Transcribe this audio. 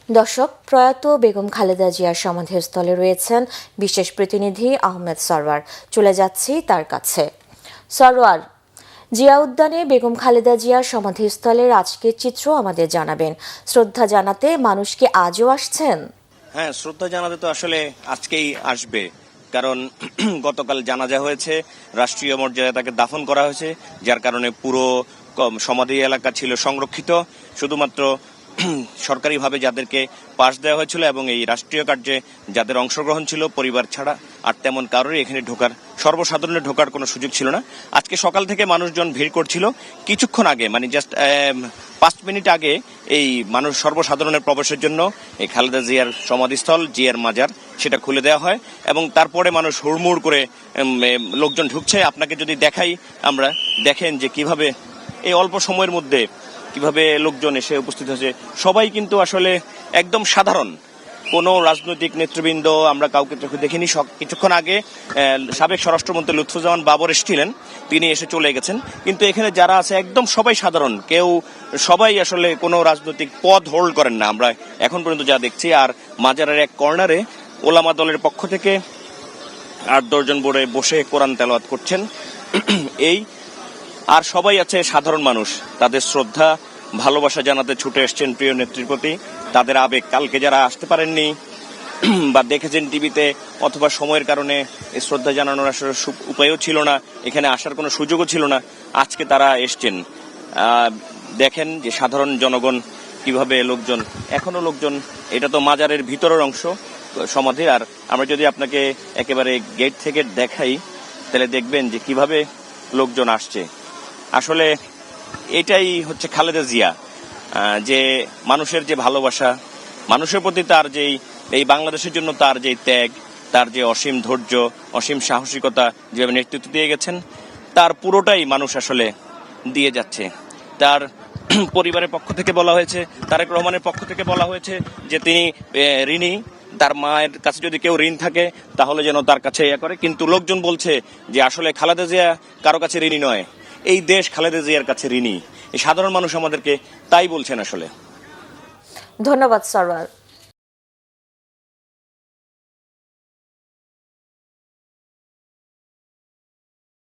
দর্শক, প্রয়াত বেগম খালেদা জিয়ার সমাধিস্থলে রয়েছেন বিশেষ প্রতিনিধি আহমেদ সরওয়ার। চলে যাচ্ছি তার কাছে। সরওয়ার, জিয়া উদ্যানে বেগম খালেদা জিয়ার সমাধিস্থলের আজকের চিত্র আমাদের জানাবেন। শ্রদ্ধা জানাতে মানুষ কি আজও আসছেন? হ্যাঁ, শ্রদ্ধা জানাতে তো আসলে আজকেই আসবে, কারণ গতকাল জানাজা হয়েছে, রাষ্ট্রীয় মর্যাদায় তাকে দাফন করা হয়েছে, যার কারণে পুরো সমাধি এলাকা ছিল সংরক্ষিত। শুধুমাত্র সরকারিভাবে যাদেরকে পাস দেওয়া হয়েছিল এবং এই রাষ্ট্রীয় কার্যে যাদের অংশগ্রহণ ছিল পরিবার ছাড়া আর তেমন কারোরই এখানে সর্বসাধারণের ঢোকার কোনো সুযোগ ছিল না। আজকে সকাল থেকে মানুষজন ভিড় করছিল। কিছুক্ষণ আগে, মানে জাস্ট 5 মিনিট আগে, এই মানুষ সর্বসাধারণের প্রবেশের জন্য এই খালেদা জিয়ার সমাধিস্থল, জিয়ার মাজার, সেটা খুলে দেওয়া হয় এবং তারপরে মানুষ হুড়মুড় করে লোকজন ঢুকছে। আপনাকে যদি দেখাই, আমরা দেখেন যে কিভাবে এই অল্প সময়ের মধ্যে কিভাবে লোকজন এসে উপস্থিত হয়েছে। সবাই কিন্তু আসলে একদম সাধারণ, কোনো রাজনৈতিক নেতৃবৃন্দ আমরা কাউকে দেখিনি। কিছুক্ষণ আগে সাবেক স্বরাষ্ট্রমন্ত্রী লুৎফুজ্জামান বাবর এসেছিলেন, তিনি এসে চলে গেছেন। কিন্তু এখানে যারা আছে একদম সবাই সাধারণ, সবাই আসলে কোনো রাজনৈতিক পদ হোল্ড করেন না আমরা এখন পর্যন্ত যা দেখছি। আর মাজারের এক কর্নারে ওলামা দলের পক্ষ থেকে 8-10 জন বসে কোরআন তেলাওয়াত করছেন। আর সবাই আছে সাধারণ মানুষ, তাদের শ্রদ্ধা ভালোবাসা জানাতে ছুটে এসছেন প্রিয় নেত্রীর প্রতি, তাদের আবেগ। কালকে যারা আসতে পারেননি বা দেখেছেন টিভিতে, অথবা সময়ের কারণে এই শ্রদ্ধা জানানোর আসলে উপায়ও ছিল না, এখানে আসার কোনো সুযোগও ছিল না, আজকে তারা এসছেন। দেখেন যে সাধারণ জনগণ কিভাবে এখনো লোকজন। এটা তো মাজারের ভিতরের অংশ সমাধির। আর আমরা যদি আপনাকে একেবারে গেট থেকে দেখাই, তাহলে দেখবেন যে কিভাবে লোকজন আসছে। আসলে এটাই হচ্ছে খালেদা জিয়া, যে মানুষের যে ভালোবাসা, মানুষের প্রতি তার এই বাংলাদেশের জন্য তার যে ত্যাগ, তার যে অসীম ধৈর্য, অসীম সাহসিকতা, যেভাবে নেতৃত্ব দিয়ে গেছেন, তার পুরোটাই মানুষ আসলে দিয়ে যাচ্ছে। তার পরিবারের পক্ষ থেকে বলা হয়েছে, তারেক রহমানের পক্ষ থেকে বলা হয়েছে যে তিনি ঋণী, তার মায়ের কাছে যদি কেউ ঋণ থাকে তাহলে যেন তার কাছে করে। কিন্তু লোকজন বলছে যে আসলে খালেদা জিয়া কারো কাছে ঋণী নয়, এই দেশ খালেদা জিয়ার কাছে ঋণী। এই সাধারণ মানুষ আমাদেরকে তাই বলছেন আসলে। ধন্যবাদ সরওয়ার।